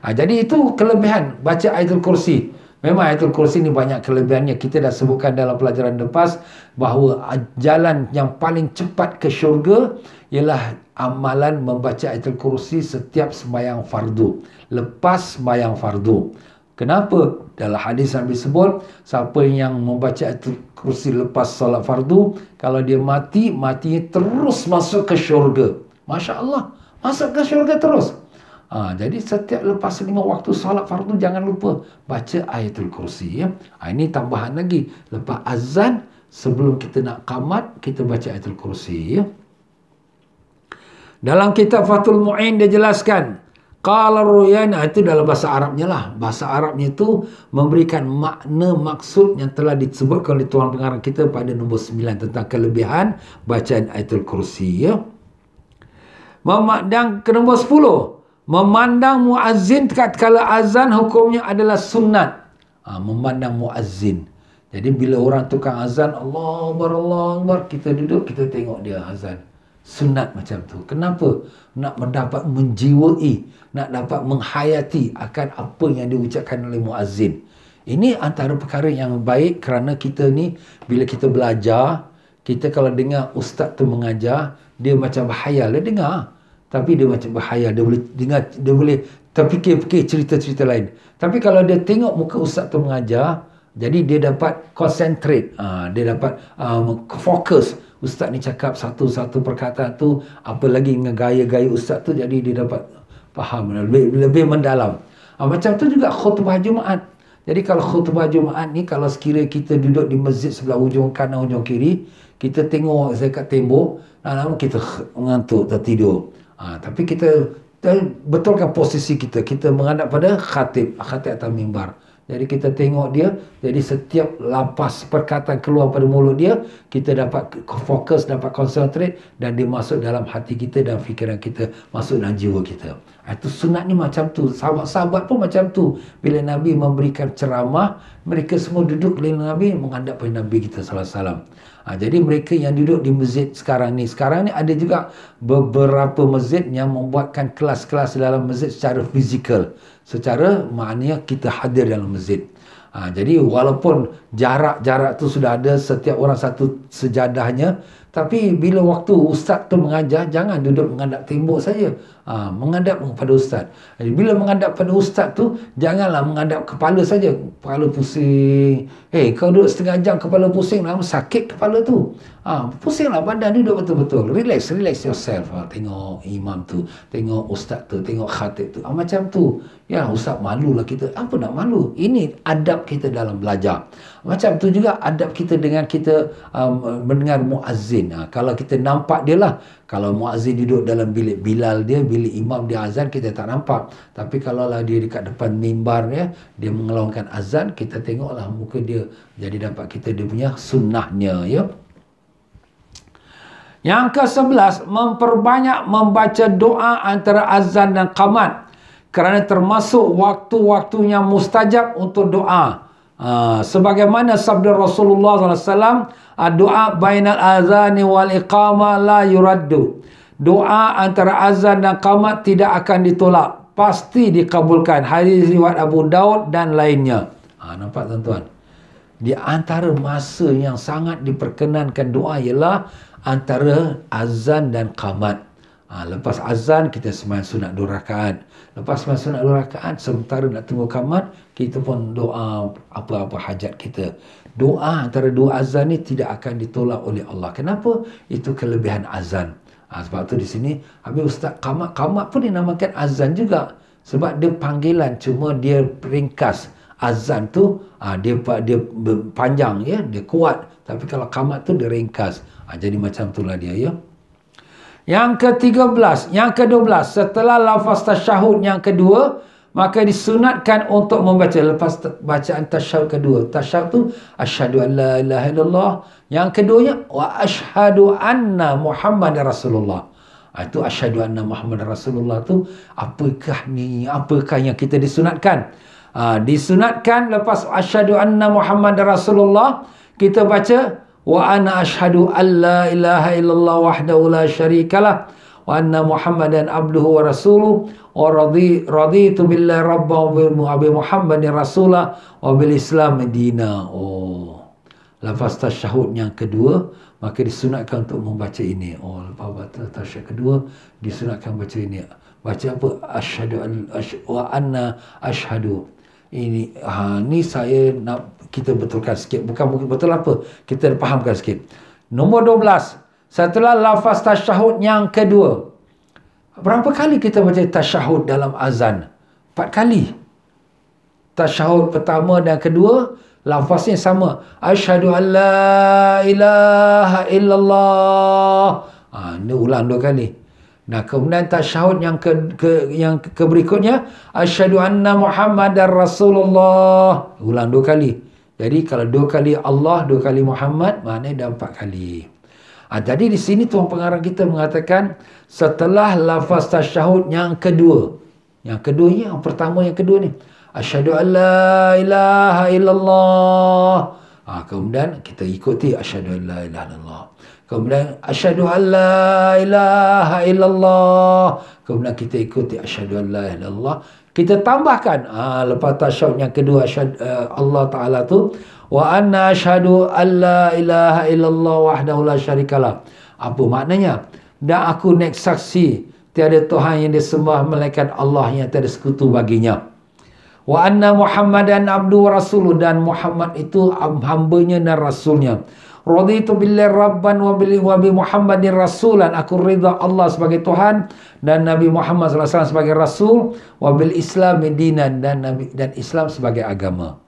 Jadi itu kelebihan baca ayatul kursi. Memang ayatul kursi ni banyak kelebihannya. Kita dah sebutkan dalam pelajaran lepas bahawa jalan yang paling cepat ke syurga ialah amalan membaca ayatul kursi setiap sembahyang fardu. Lepas sembahyang fardu. Kenapa? Dalam hadis Nabi sebut, siapa yang membaca ayatul kursi lepas solat fardu, kalau dia matinya terus masuk ke syurga. Masya Allah, masuk ke syurga terus. Jadi setiap lepas 5 waktu solat fardu jangan lupa baca ayatul kursi ya. Ini tambahan lagi. Lepas azan sebelum kita nak qamat kita baca ayatul kursi ya. Dalam kitab Fathul Mu'in dia jelaskan, qala Ruyani, itu dalam bahasa Arabnya lah. Bahasa Arabnya itu memberikan makna maksud yang telah disebutkan oleh tuan pengarang kita pada nombor 9 tentang kelebihan bacaan ayatul kursi ya. Dan ke nombor 10, memandang muazzin tatkala azan hukumnya adalah sunat. Memandang muazzin. Jadi bila orang tukang azan, Allahu Akbar, Allahu Akbar, kita duduk, kita tengok dia azan. Sunat macam tu. Kenapa? Nak mendapat menjiwai, nak dapat menghayati akan apa yang diucapkan oleh muazzin. Ini antara perkara yang baik kerana kita ni bila kita belajar, kita kalau dengar ustaz tu mengajar, dia macam berhayal, dia dengar. tapi dia macam bahaya. Dia boleh dengar, dia boleh terfikir-fikir cerita-cerita lain. Tapi kalau dia tengok muka ustaz tu mengajar, jadi dia dapat concentrate, dia dapat fokus. Ustaz ni cakap satu-satu perkataan tu, apa lagi dengan gaya-gaya ustaz tu, jadi dia dapat faham lebih mendalam. Macam tu juga khutbah Jumaat. Jadi kalau khutbah Jumaat ni, kalau sekiranya kita duduk di masjid sebelah hujung kanan, hujung kiri, kita tengok dekat tembok, lama-lama kita mengantuk, tertidur. Tapi kita betulkan posisi kita. Kita menghadap pada khatib atau mimbar. Jadi kita tengok dia, jadi setiap lapas perkataan keluar pada mulut dia, kita dapat fokus, dapat concentrate, dan dia masuk dalam hati kita dan fikiran kita, masuk dalam jiwa kita. Itu sunat ni macam tu. Sahabat-sahabat pun macam tu. Bila Nabi memberikan ceramah, mereka semua duduk keliling Nabi, menghadap pada Nabi kita sallallahu alaihi wasallam. Jadi mereka yang duduk di masjid sekarang ni ada juga beberapa masjid yang membuatkan kelas-kelas dalam masjid secara fizikal. Secara maknanya kita hadir dalam masjid. Jadi walaupun jarak tu sudah ada, setiap orang satu sejadahnya, tapi bila waktu ustaz tu mengajar, jangan duduk menghadap tembok saja. Menghadap kepada ustaz. Jadi bila menghadap pada ustaz tu, janganlah menghadap kepala saja. Kepala pusing. Kau duduk setengah jam kepala pusing, lama sakit kepala tu. Pusinglah badan, duduk betul-betul. Relax yourself. Tengok imam tu, tengok ustaz tu, tengok khatib tu. Macam tu. Ya, ustaz malulah kita. Apa nak malu? Ini adab kita dalam belajar. Macam tu juga adab kita dengan kita mendengar muazzin. Kalau kita nampak dia lah. Kalau muazzin duduk dalam bilik Bilal dia, bilik imam dia azan, kita tak nampak. Tapi kalau lah dia dekat depan mimbar dia mengelongkan azan, kita tengoklah muka dia. Jadi dapat kita dia punya sunnahnya, ya. Yang ke-11, memperbanyak membaca doa antara azan dan qamat. Kerana termasuk waktu-waktunya mustajab untuk doa. Sebagaimana sabda Rasulullah SAW, doa bainal azani wal iqamah la yuraddu. Doa antara azan dan qamat tidak akan ditolak, pasti dikabulkan. Hadis riwayat Abu Daud dan lainnya. Nampak tuan-tuan? Di antara masa yang sangat diperkenankan doa ialah antara azan dan qamat. Lepas azan kita sembahyang sunat 2 rakaat. Lepas sembahyang sunat 2 rakaat, sementara nak tunggu qamat, kita pun doa apa-apa hajat kita. Doa antara 2 azan ni tidak akan ditolak oleh Allah. Kenapa? Itu kelebihan azan. Sebab tu di sini habis ustaz qamat pun dinamakan azan juga. Sebab dia panggilan, cuma dia ringkas. Azan tu dia panjang, ya, dia kuat. Tapi kalau qamat tu dia ringkas. Jadi macam itulah dia, ya. Yang ke-13, yang ke-12, setelah lafaz tasyahud yang kedua, maka disunatkan untuk membaca lepas bacaan tasyahud kedua. Tasyahud tu asyhadu an la ilaha illallah. Yang keduanya wa asyhadu anna Muhammadar Rasulullah. Itu asyhadu anna Muhammadar Rasulullah tu apakah yang kita disunatkan? Disunatkan lepas asyhadu anna Muhammadar Rasulullah, kita baca wa ana asyhadu an la ilaha illallah wahdahu la syarikalah wa anna Muhammadan abduhu wa rasuluh wa raditu billahi rabban wa bi Muhammadin rasulah wa bil Islam dina. Lafaz tasyahud yang kedua, maka disunatkan untuk membaca ini. Lepas baca tasyahud kedua, disunatkan baca ini. Baca apa? Asyhadu wa anna asyhadu. Ini saya nak kita betulkan sikit. Bukan mungkin betul apa, kita fahamkan sikit. Nombor 12, setelah lafaz tasyahud yang kedua, berapa kali kita baca tasyahud dalam azan? 4 kali. Tasyahud pertama dan kedua, lafaznya sama. Asyhadu an la ilaha illallah. Ini ulang 2 kali. Nah, kemudian tasyahud yang ke berikutnya, asyhadu anna Muhammadar Rasulullah. Ulang 2 kali. Jadi kalau 2 kali Allah, 2 kali Muhammad, maknanya dah 4 kali. Jadi di sini tuan pengarang kita mengatakan setelah lafaz tasyahud yang kedua. Yang kedua ni, yang pertama yang kedua ni. Asyhadu an la ilaha illallah. Kemudian kita ikuti asyhadu an la ilaha illallah. Kemudian asyhadu an la ilaha illallah. Kemudian kita ikuti asyhadu an la ilaha illallah. Kita tambahkan lepas tasyahud yang kedua Allah Ta'ala tu, wa anna asyhadu an la ilaha illallah wahdahu la syarikalah. Apa maknanya? Dan aku naik saksi tiada Tuhan yang disembah melainkan Allah yang tiada sekutu baginya. Wa anna Muhammadan abdu wa rasuluh, dan Muhammad itu hambanya dan rasulnya. Raditu billahi rabban wa bi Muhammadin rasulan. Aku ridha Allah sebagai Tuhan dan Nabi Muhammad SAW sebagai rasul, wa bil Islam dinan, dan Islam sebagai agama.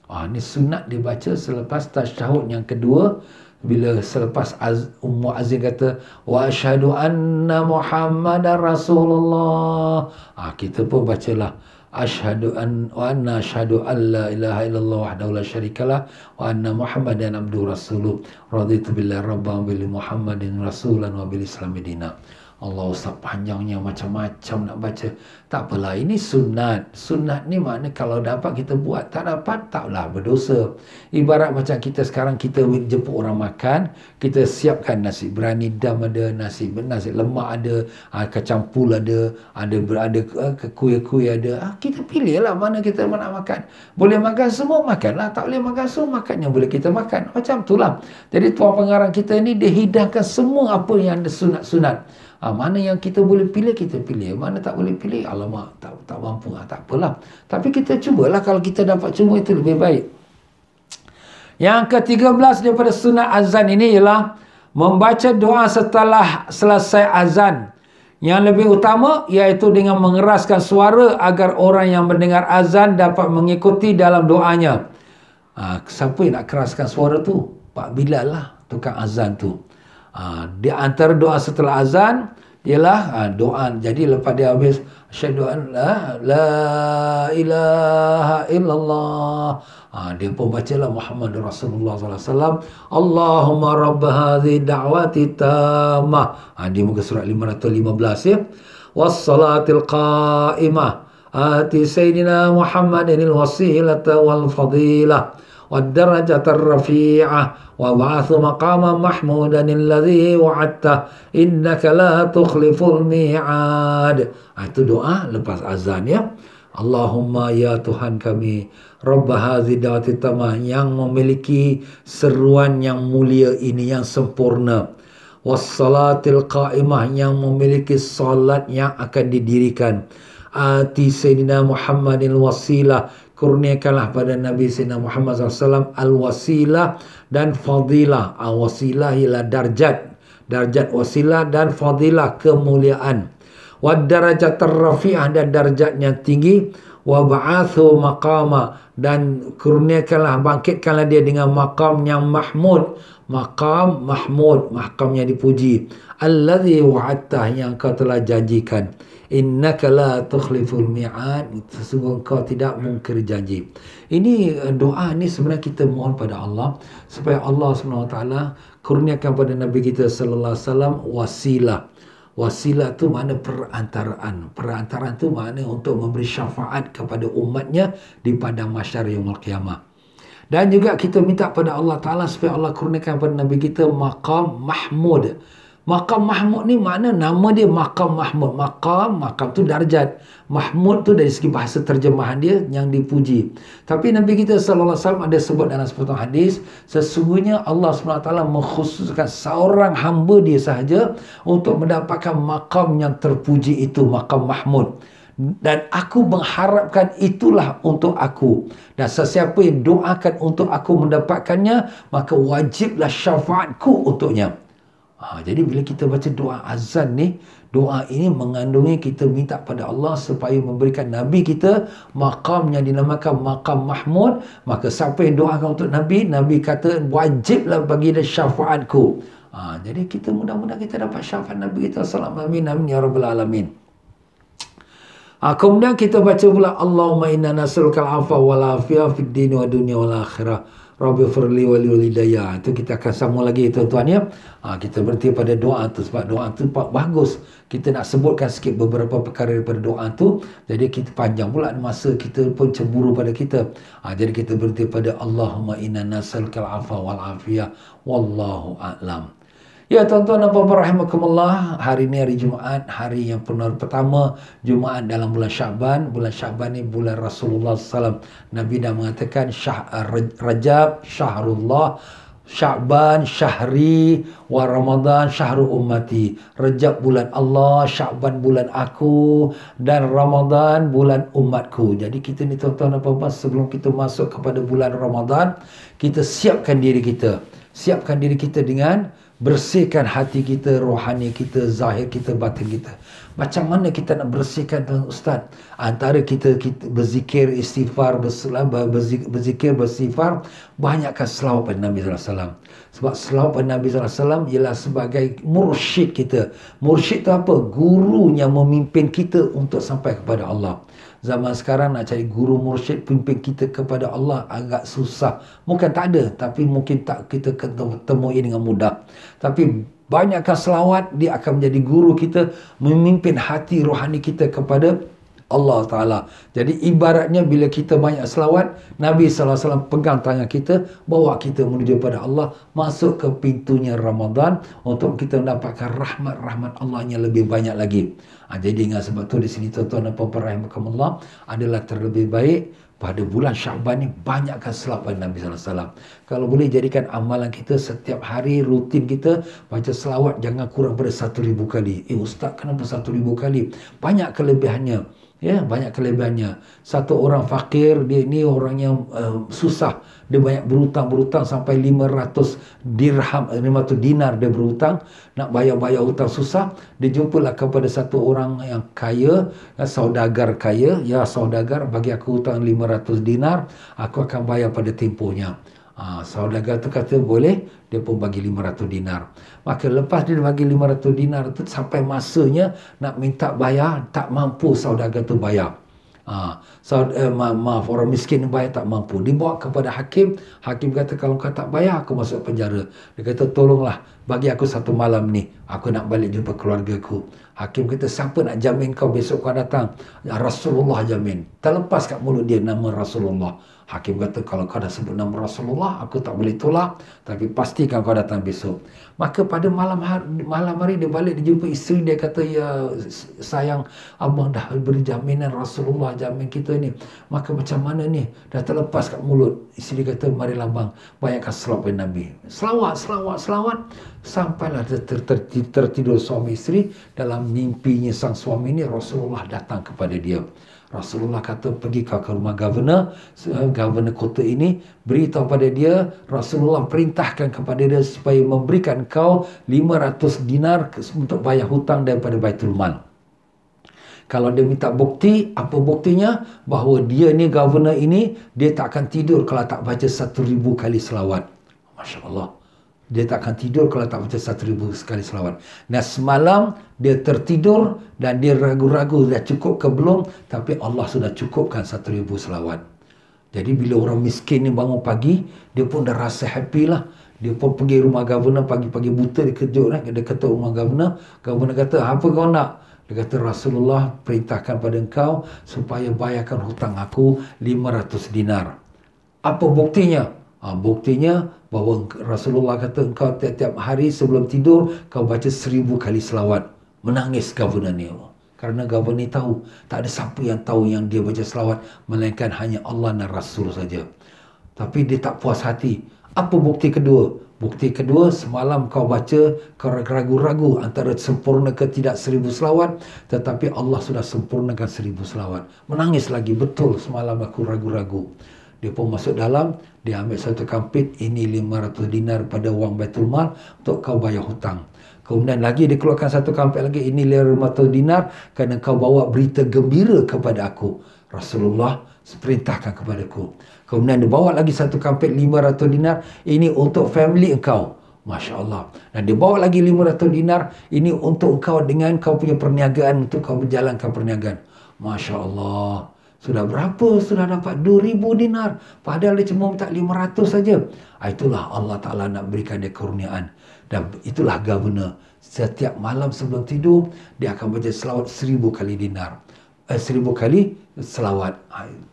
Ini sunat dibaca selepas tasyahud yang kedua. Bila selepas Ummu Azin kata wa asyhadu anna Muhammadar Rasulullah, kita pun bacalah asyhadu an wa anna asyhadu an la ilaha illallah wahdahu la syarikalah wa anna Muhammadan abduhu rasuluh raditu billahi rabban wa bi Muhammadin rasulan wa bil Islam dinan. Allah, Ustaz, panjangnya macam-macam nak baca. Tak apalah, ini sunat. Sunat ni makna kalau dapat kita buat, tak dapat taklah berdosa. Ibarat macam kita sekarang, kita jemput orang makan, kita siapkan nasi berani dam ada, nasi lemak ada, kacang pul ada kuih-kuih ada. Kita pilih lah mana kita nak makan. Boleh makan semua, makanlah. Tak boleh makan semua, makan yang boleh kita makan. Macam itulah. Jadi tuan pengarang kita ni, dia hidangkan semua apa yang ada sunat-sunat. Mana yang kita boleh pilih, kita pilih. Mana tak boleh pilih, alamak, tak mampu, tak apalah. Tapi kita cubalah, kalau kita dapat cuba itu lebih baik. Yang ke-13 daripada sunat azan ini ialah membaca doa setelah selesai azan. Yang lebih utama iaitu dengan mengeraskan suara agar orang yang mendengar azan dapat mengikuti dalam doanya. Siapa yang nak keraskan suara tu? Pak Bilal lah, tukang azan tu. Di antara doa setelah azan ialah doa. Jadi lepas dia habis asyhadu an la ilaha illallah, dia pun bacalah Muhammadur Rasulullah sallallahu alaihi wasallam, Allahumma rabb hadhihi da'wati tammah, di muka surat 515 ya, wassalatil qa'imah ati sayyidina Muhammadinil wasilata wal fadilah والدرجة الرفيعة وابعث مقاما محمودا الذي وعدته إنك لا تخلف الميعاد. Itu doa lepas azan ya. Allahumma ya Tuhan kami, Rabb hadhihi da'wati tamah, yang memiliki seruan yang mulia ini, yang sempurna. Wassalatil qa'imah, yang memiliki salat yang akan didirikan. Ati Sayyidina Muhammadin wasilah, kurniakanlah pada Nabi Sayyidina Muhammad SAW al-wasilah dan fadilah. Wasilah ialah darjat wasilah, dan fadilah kemuliaan. Wad darajat rafi'ah, dan darjat yang tinggi. Wa ba'athu maqama, dan kurniakanlah, bangkitkanlah dia dengan maqam yang mahmud. Maqam mahmud, maqam yang dipuji. Alladhi wa'attah, yang kau telah janjikan. Innaka la tukhliful mi'ad, sesungguhnya kau tidak mungkir janji. Ini doa ni sebenarnya kita mohon pada Allah supaya Allah SWT kurniakan pada Nabi kita sallallahu alaihi wasallam wasilah. Wasilah tu makna perantaraan. Perantaraan tu makna untuk memberi syafaat kepada umatnya di padang mahsyar yaumul qiyamah. Dan juga kita minta pada Allah Ta'ala supaya Allah kurniakan pada Nabi kita maqam mahmud. Maqam mahmud ni makna nama dia maqam mahmud. Maqam tu darjat. Mahmud tu dari segi bahasa terjemahan dia yang dipuji. Tapi Nabi kita sallallahu alaihi wasallam ada sebut dalam sepotong hadis, sesungguhnya Allah SWT mengkhususkan seorang hamba dia sahaja untuk mendapatkan maqam yang terpuji itu, maqam mahmud. Dan aku mengharapkan itulah untuk aku. Dan sesiapa yang doakan untuk aku mendapatkannya, maka wajiblah syafaatku untuknya. Jadi bila kita baca doa azan ni, doa ini mengandungi kita minta pada Allah supaya memberikan Nabi kita maqam yang dinamakan maqam mahmud. Maka siapa yang doakan untuk Nabi, Nabi kata wajiblah bagi dia syafaatku. Jadi kita mudah-mudahan kita dapat syafaat Nabi kita sallallahu alaihi wasallam. Amin ya rabbal alamin. Kemudian kita baca pula Allahumma inna nas'aluka al-'afwa wal 'afiyah fid din wa dunya wal akhirah. Rabbi firli wali walidayya. Itu kita akan sambung lagi tuan-tuan ya. Kita berhenti pada doa tu sebab doa tu bagus. Kita nak sebutkan sikit beberapa perkara daripada doa tu. Jadi kita panjang pula masa, kita pun cemburu pada kita. Jadi kita berhenti pada Allahumma inna nas'aluka al-'afwa wal 'afiyah wallahu a'lam. Ya tuan-tuan dan puan-puan rahimakumullah, hari ini hari Jumaat, hari yang pertama Jumaat dalam bulan Sya'ban. Bulan Sya'ban ni bulan Rasulullah SAW. Nabi dah mengatakan Rajab Syahrullah, Sya'ban syahri wa Ramadan syahru ummati. Rejab bulan Allah, Sya'ban bulan aku, dan Ramadan bulan umatku. Jadi kita ni tuan-tuan dan puan-puan, sebelum kita masuk kepada bulan Ramadan, kita siapkan diri kita. Siapkan diri kita dengan bersihkan hati kita, rohani kita, zahir kita, batin kita. Macam mana kita nak bersihkan, tuan Ustaz? Antara kita berzikir, istighfar, berzikir, beristighfar, banyakkan selawat pada Nabi SAW. Sebab selawat pada Nabi SAW ialah sebagai mursyid kita. Mursyid tu apa? Guru yang memimpin kita untuk sampai kepada Allah. Zaman sekarang nak cari guru mursyid pimpin kita kepada Allah agak susah. Bukan tak ada, tapi mungkin tak kita temui dengan mudah. Tapi banyakkan selawat, dia akan menjadi guru kita, memimpin hati rohani kita kepada Allah Ta'ala. Jadi ibaratnya bila kita banyak selawat, Nabi SAW pegang tangan kita, bawa kita menuju pada Allah, masuk ke pintunya Ramadan untuk kita mendapatkan rahmat-rahmat Allah yang lebih banyak lagi. Jadi ingat, sebab tu di sini tuan-tuan dan puan-puan rahimakumullah, adalah terlebih baik pada bulan Sya'ban ni banyakkan selawat pada Nabi SAW. Kalau boleh jadikan amalan kita setiap hari, rutin kita baca selawat jangan kurang pada 1,000 kali. Ustaz, kenapa 1,000 kali? Banyak kelebihannya. Ya, banyak kelebihannya. Satu orang fakir, dia ni orang yang susah. Dia banyak berhutang sampai 500 dirham, 500 dinar dia berhutang. Nak bayar hutang susah. Dia jumpalah kepada satu orang yang kaya, saudagar kaya. Ya, saudagar, bagi aku hutang 500 dinar, aku akan bayar pada tempohnya. Saudagar tu kata boleh, dia pun bagi 500 dinar. Maka lepas dia bagi 500 dinar tu, sampai masanya nak minta bayar, tak mampu saudagar tu bayar. Maaf, orang miskin bayar tak mampu. Dibawa kepada hakim. Hakim kata, kalau kau tak bayar, aku masuk penjara. Dia kata, tolonglah, bagi aku 1 malam ni, aku nak balik jumpa keluarga aku. Hakim kata, siapa nak jamin kau besok kau datang? Rasulullah jamin. Terlepas kat mulut dia nama Rasulullah. Hakim kata, kalau kau dah sebut nama Rasulullah, aku tak boleh tolak, tapi pastikan kau datang besok. Maka pada malam hari dia balik, dia jumpa isteri dia, kata, ya sayang, abang dah beri jaminan, Rasulullah jamin kita ni. Maka macam mana ni? Dah terlepas kat mulut. Isteri kata, marilah bang, banyakkan selawat pada Nabi. Selawat. Sampailah tertidur suami isteri. Dalam mimpinya sang suami ni, Rasulullah datang kepada dia. Rasulullah kata, pergi kau ke rumah governor kota ini, beritahu pada dia, Rasulullah perintahkan kepada dia supaya memberikan kau 500 dinar untuk bayar hutang daripada Baitul Mal. Kalau dia minta bukti, apa buktinya? Bahawa dia ni, governor ini, dia tak akan tidur kalau tak baca 1,000 kali selawat. Masya Allah. Dia tak akan tidur kalau tak baca 1,000 sekali selawat. Nah, semalam dia tertidur dan dia ragu-ragu dah cukup ke belum, tapi Allah sudah cukupkan 1,000 selawat. Jadi bila orang miskin ni bangun pagi, dia pun dah rasa happy lah. Dia pun pergi rumah governor, pagi-pagi buta dia kejut. Dia kata rumah governor. Governor kata, apa kau nak? Dia kata, Rasulullah perintahkan pada engkau supaya bayarkan hutang aku 500 dinar. Apa buktinya? Buktinya bahawa Rasulullah kata, engkau tiap-tiap hari sebelum tidur kau baca 1,000 kali selawat. Menangis governor ni. Kerana governor ni tahu, tak ada siapa yang tahu yang dia baca selawat melainkan hanya Allah dan Rasul saja. Tapi dia tak puas hati. Apa bukti kedua? Bukti kedua, semalam kau baca, kau ragu-ragu antara sempurna ke tidak 1,000 selawat, tetapi Allah sudah sempurnakan 1,000 selawat. Menangis lagi, betul semalam aku ragu-ragu. Dia pun masuk dalam, dia ambil satu kampit, ini 500 dinar pada wang Baitul Mal untuk kau bayar hutang. Kemudian lagi dia keluarkan satu kampit lagi, ini 500 dinar kerana kau bawa berita gembira kepada aku. Rasulullah perintahkan kepada aku. Kemudian dia bawa lagi satu kampit 500 dinar, ini untuk family engkau. Masya Allah. Dan dia bawa lagi 500 dinar, ini untuk engkau dengan kau punya perniagaan, untuk kau berjalankan perniagaan. Masya Allah. Sudah berapa? Sudah dapat 2,000 dinar. Padahal dia cuma minta 500 saja. Itulah Allah Ta'ala nak berikan dia kurniaan. Dan itulah governor. Setiap malam sebelum tidur, dia akan baca selawat 1,000 kali dinar. 1,000 kali selawat.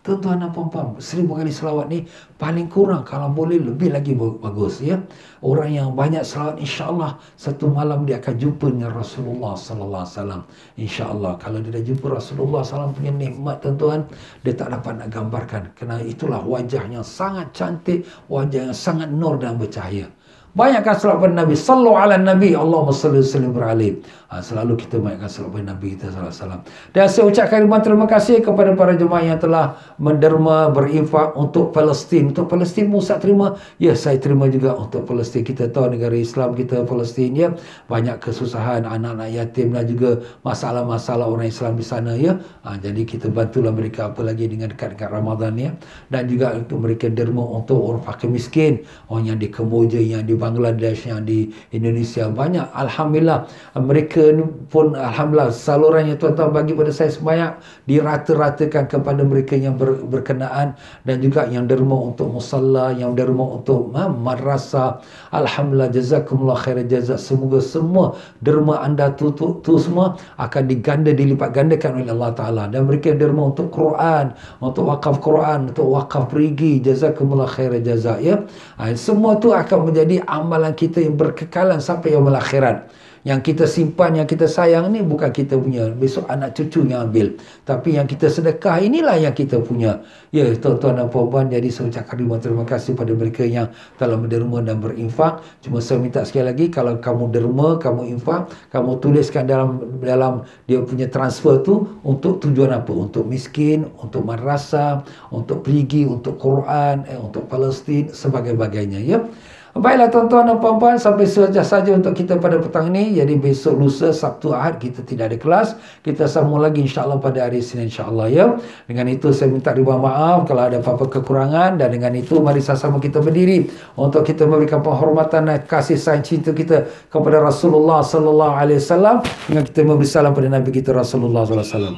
Tuan-tuan dan puan-puan, 1,000 kali selawat ni paling kurang, kalau boleh lebih lagi bagus, ya. Orang yang banyak selawat, insya-Allah satu malam dia akan jumpa dengan Rasulullah sallallahu alaihi wasallam. Insya-Allah kalau dia dah jumpa Rasulullah sallallahu punya nikmat, tuan-tuan, dia tak dapat nak gambarkan. Kerana itulah wajah yang sangat cantik, wajah yang sangat nur dan bercahaya. Banyakkan selawat pada Nabi. Sallu ala Nabi. Allahumma salli wa sallim alaihi. Selalu kita banyakkan selawat pada Nabi kita sallallahu alaihi wasallam. Dan saya ucapkan ribuan terima kasih kepada para jemaah yang telah menderma, berinfak untuk Palestin. Untuk Palestin Ustaz terima. Ya, saya terima juga untuk Palestin. Kita tahu negara Islam kita Palestin, ya, banyak kesusahan anak-anak yatim dan juga masalah-masalah orang Islam di sana, ya. Jadi kita bantulah mereka, apalagi dengan dekat-dekat Ramadan, ya. Dan juga untuk mereka derma untuk orang fakir miskin, orang yang di Kemboja, yang di Bangladesh, yang di Indonesia, banyak. Alhamdulillah mereka pun alhamdulillah salurannya tuan-tuan bagi pada saya sebanyak dirata-ratakan kepada mereka yang berkenaan, dan juga yang derma untuk musalla, yang derma untuk madrasah. Alhamdulillah, jazakumullah khairan jazak. Semoga semua derma anda tu semua akan dilipat gandakan oleh Allah Ta'ala. Dan mereka derma untuk Quran, untuk wakaf Quran, untuk wakaf perigi, jazakumullah khairan jazak, ya. Semua tu akan menjadi amalan kita yang berkekalan sampai yaumul akhirat. Yang kita simpan, yang kita sayang ni bukan kita punya, besok anak cucu yang ambil. Tapi yang kita sedekah inilah yang kita punya. Ya, tuan-tuan dan puan-puan, jadi saya ucapkan ribuan terima kasih pada mereka yang telah menderma dan berinfak. Cuma saya minta sekali lagi, kalau kamu derma, kamu infak, kamu tuliskan dalam dia punya transfer tu untuk tujuan apa? Untuk miskin, untuk madrasah, untuk perigi, untuk Quran, untuk Palestin, sebagainya, ya. Baiklah tuan-tuan dan puan-puan, sampai saja untuk kita pada petang ini. Jadi besok, lusa, Sabtu, Ahad kita tidak ada kelas. Kita sambung lagi insya-Allah pada hari Senin insya-Allah, ya. Dengan itu saya minta ribuan maaf kalau ada apa-apa kekurangan, dan dengan itu mari sama-sama kita berdiri untuk kita memberikan penghormatan dan kasih sayang cinta kita kepada Rasulullah sallallahu alaihi wasallam, dengan kita memberi salam pada Nabi kita Rasulullah sallallahu alaihi wasallam.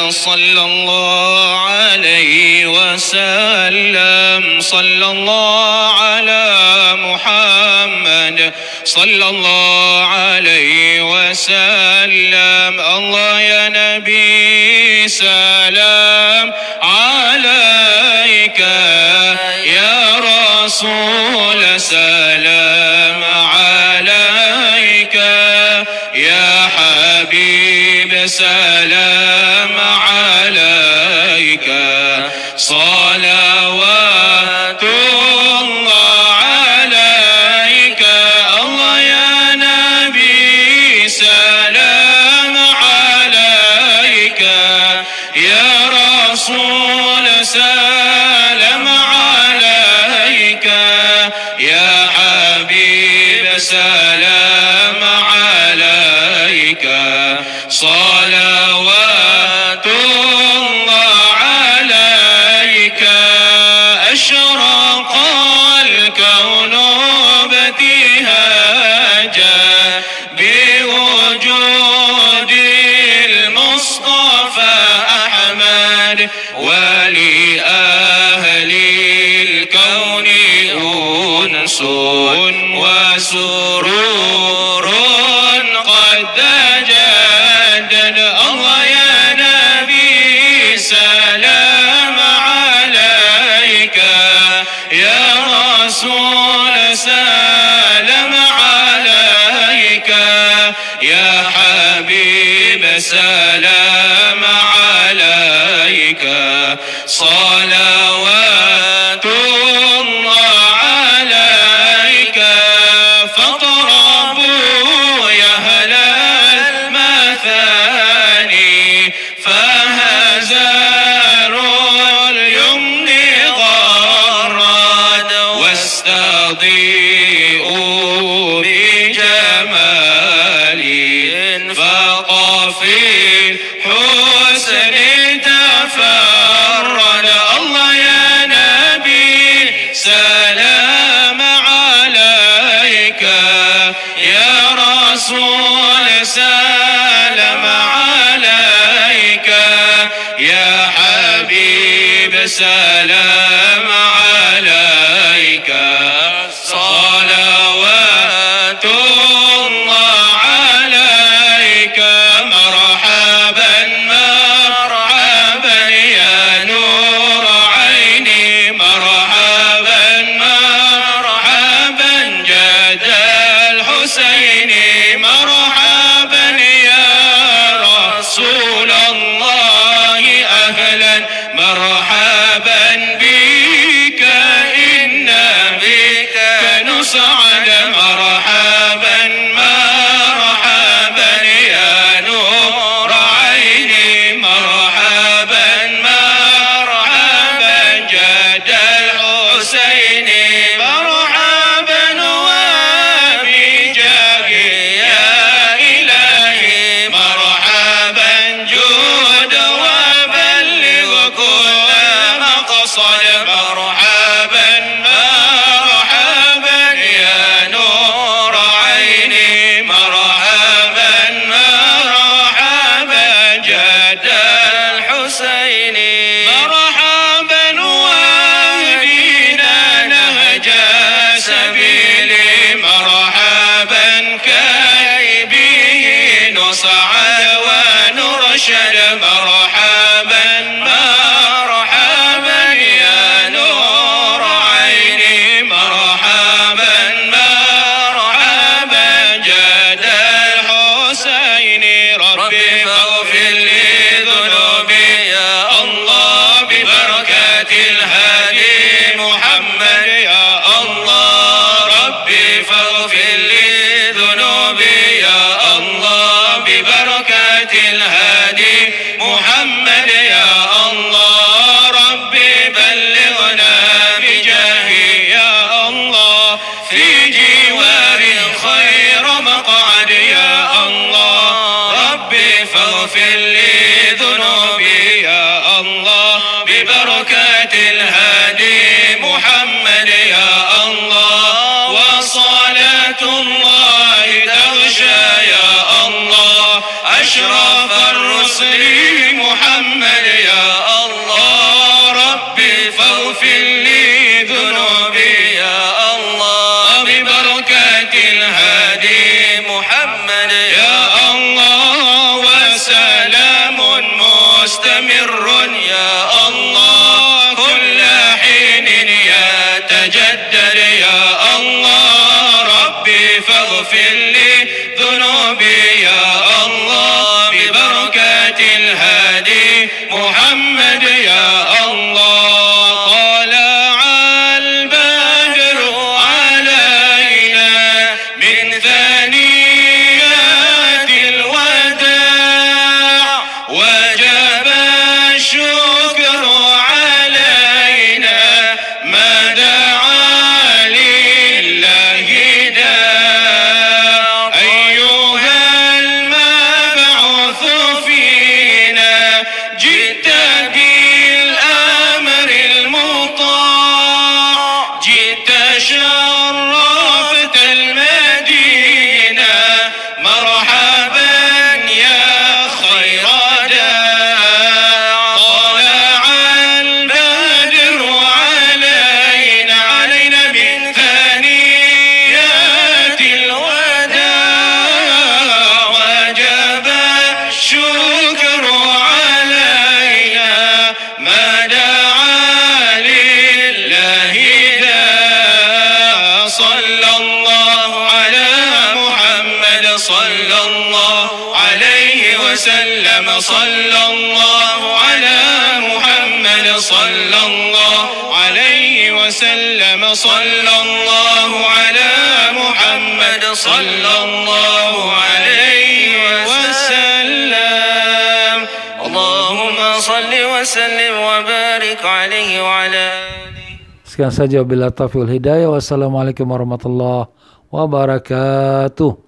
صلى الله عليه وسلم صلى الله على محمد صلى الله عليه وسلم الله يا نبي سلام عليك يا رسول سلام عليك يا حبيب سلام عليك صلوات الله عليك الله يا نبي سلام عليك يا رسول سلام عليك يا حبيب سلام عليك صلوات الله عليك أشرق الكون ابتهاجا بوجود المصطفى أحمد ولأهل الكون أنس وسرور قد تجدد الله يا نبي سلام عليك يا رسول سلام عليك يا حبيب سلام عليك صلوات الله عليك فاطربوا يا أهل المثاني فهزاروا اليمن غرد واستضيئوا بجمال فقفي الحسن تفرد الله يا نبي سلام عليك يا رسول سلام عليك يا حبيب سلام عليك صلوات الله عليك مرحبا مرحبا يا نور عيني مرحبا مرحبا جد الحسين مرحبا يا رسول الله أهلا مرحبا بك وصعد ونرشد مرحبا مرحبا يا نور عيني مرحبا مرحبا جد الحسين ربي فاغفر لي ذنوبي يا الله ببركة الهادي محمد يا الله ربي فاغفر لي ذنوبي يا الله ببركة الهادي محمد يا الله ربي بلغنا بجاهي يا الله في جوار خير مقعد يا الله ربي فاغفر لي ذنوبي يا الله ببركة الهادي محمد يا الله وصلاة الله تغشى يا الله أشرف الرسل محمد يا الله ربي فاغفر لي ذنوبي يا الله ببركة الهادي محمد يا الله وسلام مستمر يا الله كل حين يتجدد يا الله ربي فاغفر لي ذنوبي يا الله ببركة الهادي محمد يا الله طلع البدر علينا من ثنيات الوداع وجب الشكر علينا ما دعا لله داع أيها المبعوث فينا جئت بالأمر المطاع جئت شرفت المدينة مرحبا يا خير داع طلع البدر علينا من ثنيات الوداع وجب الشكر علينا ما دعا لله داع صلى الله على محمد صلى الله عليه وسلم صلى الله على محمد صلى الله عليه وسلم صلى الله على محمد صلى الله عليه وسلم اللهم صل وسلم وبارك عليه وعلى Sekian saja, bila taufiq wal hidayah. Wassalamualaikum warahmatullahi wabarakatuh.